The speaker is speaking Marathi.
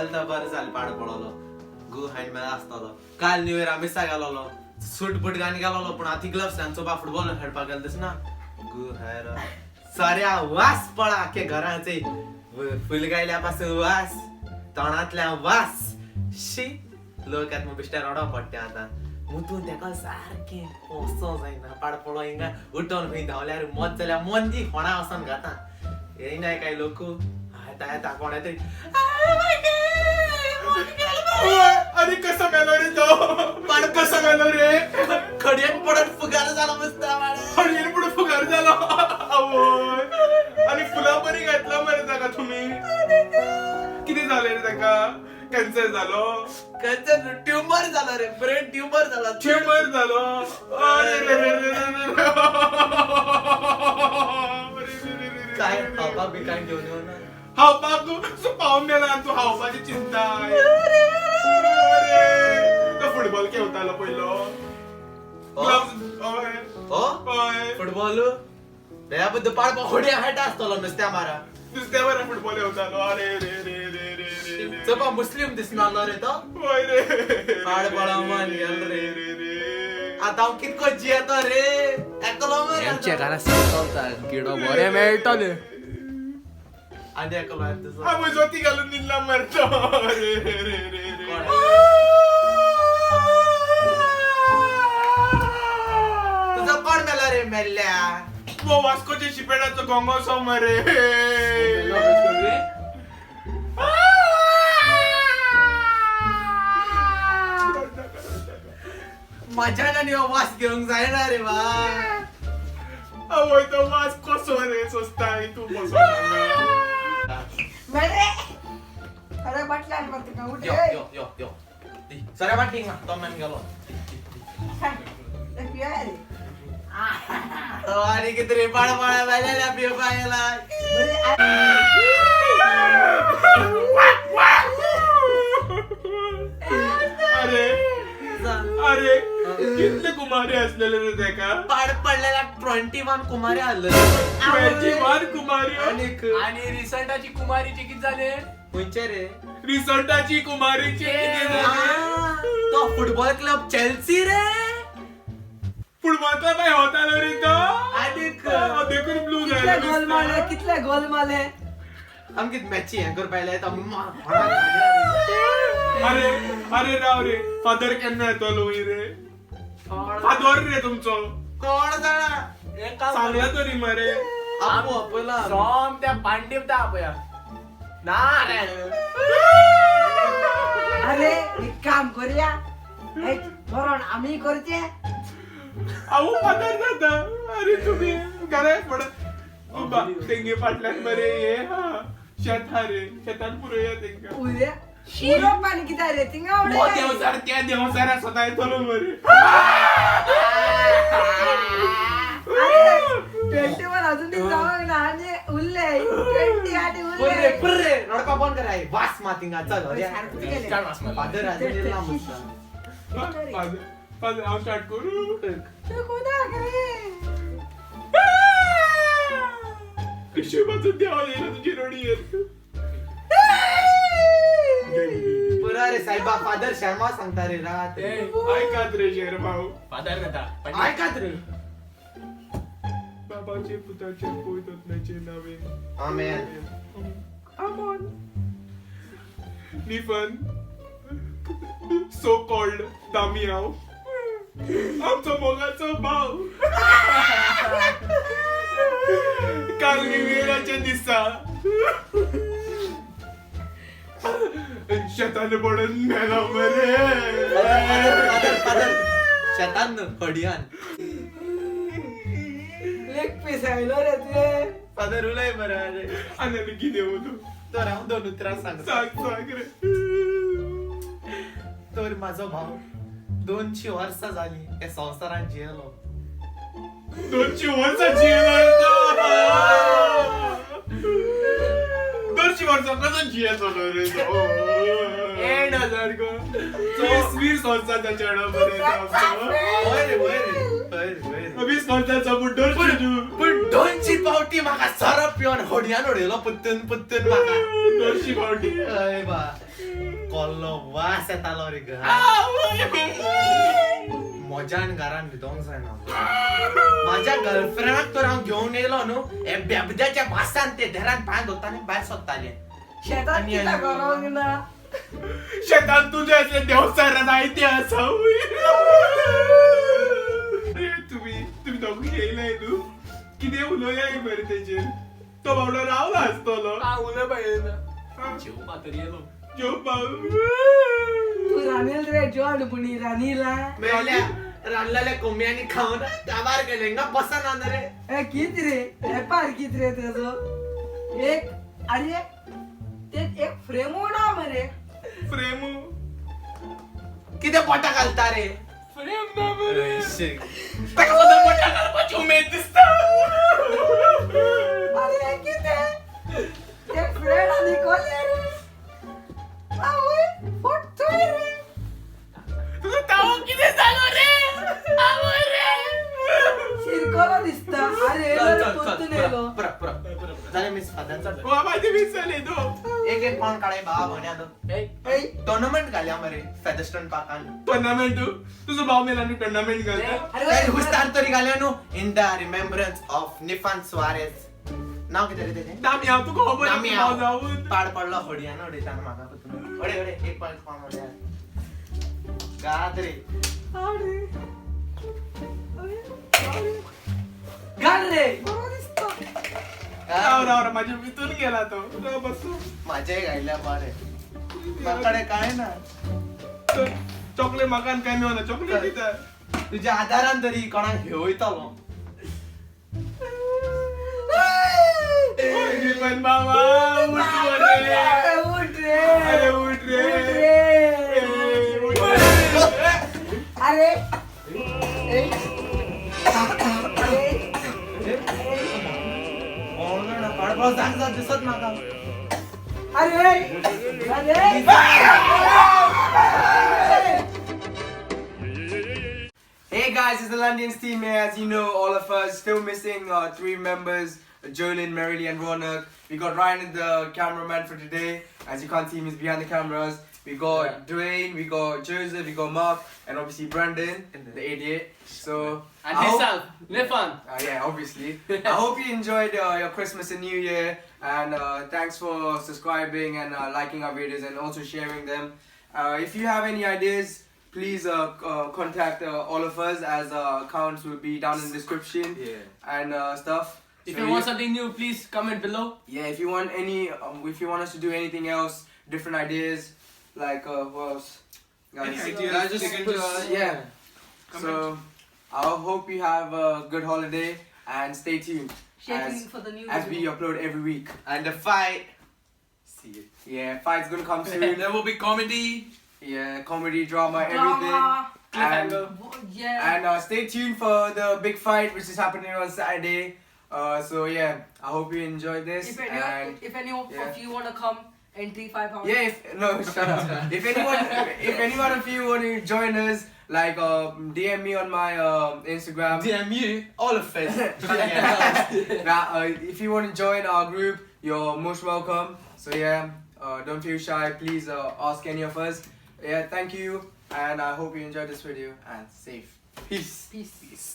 जाल्यार तर बरें जालें पाड पडलो गो हँड मॅच आसतालो काल न्यू इयर आमी गेलोलो सूट बूट घालून गेलोलो पूण हाती ग्लव्स घालून चोपा फुटबॉल खेळपाक गेलो दिसना गो हेर साऱ्या वास पळा आख्या घराचे फुल गायल्या पासून वास तोंडांतल्या वास शी लोक आतां बिश्टें रडो पडटा आतां मुतून तेका सारकें वचो जायना पाड पडलो हिंगा उठोन खंय धांवल्यार मत जाल्यार मंदी फोंडा वचोन घाता येयनाय काय लोक येता येता कोणा तरी अरे कसं मेलो रे तो पाड कसं मेलो रे खडयेन पडत फुगार जालो मस्ता हळीन पुढे फुगार झाला आवय आणि फुला बरी घातला मरे ताका तुम्ही किती झाले रे ताका कॅन्सर झालो कॅन्सर ट्यूमर झाला रे ब्रेन ट्यूमर झाला ट्यूमर झालो अरे रे रे रे रे काय बाबा बी काय घेऊन येऊ ना हावपाक तू पावून गेला तू हावपाची चिंता तो फुटबॉल खेळतालो पयलो फुटबॉल त्याबद्दल पाड होड्या हायट आसतलो नुस्त्या मारा नुस्त्या बरा फुटबॉल खेळतालो अरे रे रे रे रे रे चपा मुस्लिम दिसनालो रे तो होय रे पाड पडा मान गेल रे आता हांव कितको जियेतो रे एकलो मरे आमच्या घरात चलता किडो बरे मेळटले आनी एकलो येता आम्ही जोती घालून निल्ला मरतो रे रे रे रे तुझा कोण मेला रे मेल्ल्या वो वास्कोच्या शिपेडाचो गोंगो सो मरे मजान यो वास घेवंक जायना रे बा आवय तो वास कसो रे सोस्ताय तू बसो मरे अरे बाटला मत का उठ यो सरे वाटिंग ना तो मन गेलो ते पिया रे आणि किती रे पाड पाड बायला पियो पायला अरे अरे कितले कुमारी असलेले रे तेका पाड पडलेला 21 कुमारी आले 21 कुमारी आणि रिसंटाची कुमारीचे किती झाले कोणचे रे रिसॉर्टाची कुमारीचे किती झाले तो फुटबॉल क्लब चेल्सी रे फुटबॉलचा नाही होता रे तो अधिक देखून ब्लू कितले गोल मारले आमकी मॅची हे कर पायले तो अरे अरे राव रे फादर केन्ना येतो लोई रे फादर रे तुमचो कोण जाणा सांगला तरी मरे आपो आपला सॉम त्या पांडीव दा आपया ना रे अरे एक काम करूया बरोण आम्ही करते अहो फादर जाता अरे तुम्ही घरात पडत बाबा तेंगे फाटल्यान मरे ये हा शेत हा रे शेतान पुरो या तेंका उद्या शिरो पाणी किती रे तिंगा ओ देवसार त्या देवसारा स्वतः येतो मरे 21 अजून ती जावं ना आणि उरले 20 आधी पुरे उरले पुरे रडका बंद कराय वास मातिंगा चल रे सारखं केलं. चाल वास मला. फादर आजून लांब असता फादर आव स्टार्ट करू तू कोणा करे कशी बाजून देवा येईल तुझी रडी येत पुरा रे साहेबा फादर शर्मा सांगता रे रात ऐकात रे शेर भाऊ फादर नता ऐकात रे बाबाचे पुताचे पोयतत्नाचे नावे आमेन आमोन निफन सो कॉल्ड दामियाव आमचा मोगाचा भाव काल निवेराच्या दिसा शेताने पडून मेला मरे फादर शेतान हडियान लेग पीस आयलो रे तुझे फादर उलय बरं रे आणि किती होतो तो राव दोन उतरा सांग सांग रे तर माझो भाव 200 वर्सां झाली या संवसारान जियेलो 200 वर्सां जियेलो 200 वर्सां कसं जियेलो रे तो 8000 गो 20 वर्सांचा चेडो बरे वय रे 20 वर्सांचो बुड्डो शिजू. पण 200 पावटी म्हाका सरप पिवन होडयान उडयलो पत्तन पत्तन म्हाका. 200 फावटी. अय बा कोल्लो वास येतालो रे घरा. मजान घरान न्हिदोंक जायना. माझ्या गर्लफ्रेंडाक तर हांव घेवन येयलो न्हू हे बेबद्याच्या वासान ते धरान पांय धोताले भायर सोदताले. शेतात कित्याक गरोवंक ना? शेतान तुझे असले देवसार जायते आसा. तुम्ही दोघी येयलाय न्हू. कितें उलोवया बरें तेजेर. तो बावडो रावलो आसतलो. उलय पाहिजे जेव पातरी येलो तू रांदील रे जॉड पुणी रांदीला. मेल्या रानलेल्या कोंब्यांनी खाऊन काबार गेले ना बसा ना रे. ए कित रे वेपार कित रे तेजो? एक अरे ते एक फ्रेम ना मरे. प्रेमू. किती पोटा घालता रे. फ्रेम ना बरे ताका सुद्धा मोठा करपाची उमेद दिसता. अरे किते एक फ्रेंड आनी कोले रे. आवय फोटोय रे. तुझं ताव किती झालं रे. आवय रे. शिरकोलो दिसता. अरे पोतून येलो. झाले मिस फादरचा वा माझी विसरले तो. एक पाऊंड काढाय बा म्हण्या ए टुर्नामेंट घाल्या मरे फेदस्टन पाकान. टुर्नामेंट तुझं भाव मेला न्हू टुर्नामेंट घालता. अरे हुस्तार तरी घाल्या न्हू in the remembrance of Nifan Suares. नाव कितें रे तेजें? दामी हांव तुका खबर दामी आसा हांव. जाऊन. पाड पडलो होडयान उडयताना म्हाका पतून. अडे अडे एक पाड पाम अडे. गाद रे. घाल रे. बरो दिसता. राव माझ्या भितून गेला तो. राव बसू. माझे घायल्या बरे म्हाकडे काय ना. चॉकलेट म्हाका काय मेळना. चॉकलेट दिता. तुझ्या आदारान तरी कोणाक घेवयतलो. पण बाबा उठ रे. उठ रे. अरे उठ रे. अरे पाडपाव जाग जात दिसत म्हाका. अरे अरे Hey guys, it's the London's team here. As you know, all of us still missing 3 members: Jolin, Merrily, and Ronak. We got Ryan, the cameraman for today. As you can't see him, he's behind the cameras. We got Dwayne, we got Joseph, we got Mark, and obviously Brandon, the idiot. So and I hope- himself Nifan yeah, obviously. I hope you enjoyed your Christmas and New Year, and thanks for subscribing and liking our videos and also sharing them. If you have any ideas, please contact all of us, as accounts will be down in the description and stuff. if So you want something new please comment below. yeah, if you want any, if you want us to do anything else, different ideas, like what else, guys? Yeah. So I hope you have a good holiday and stay tuned Shaking for the new as we upload every week. And the fight. See it. Yeah, fight's gonna come soon. There will be comedy, Yeah, comedy, drama, everything. cliffhanger. Yeah. And stay tuned for the big fight which is happening on Saturday. So yeah, I hope you enjoyed this. If any, And if any yeah. of you wanna come, entry £5. yeah, no, shut up. If anyone of you want to join us, like DM me on my Instagram. DM you all of us. If you want to join our group, you're most welcome. So yeah, don't feel shy. Please ask any of us. Yeah, thank you, and I hope you enjoyed this video and safe. Peace. Peace.